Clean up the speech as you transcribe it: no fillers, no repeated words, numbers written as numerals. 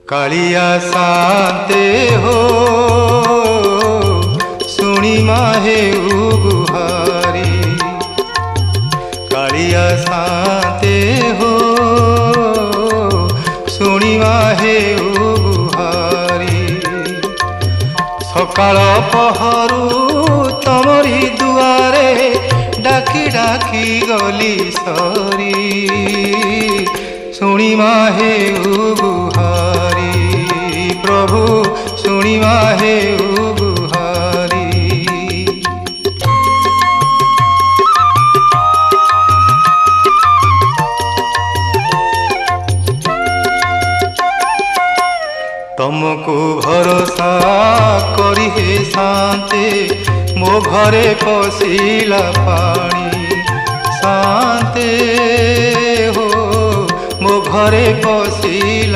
कालिया शांते हो सुनी माहे गुहारी। कालिया शांते हो सुनी माहे गुहारी। सकाळ पहरु तमरी दुआरे डाकी डाकी गली सरी। सुनी माहे गुहारी प्रभु सुनी माहे गुहारी। तुमको भरोसा करी हे शांते मो घरे पशिला पानी। शांते हो मो घरे पशिला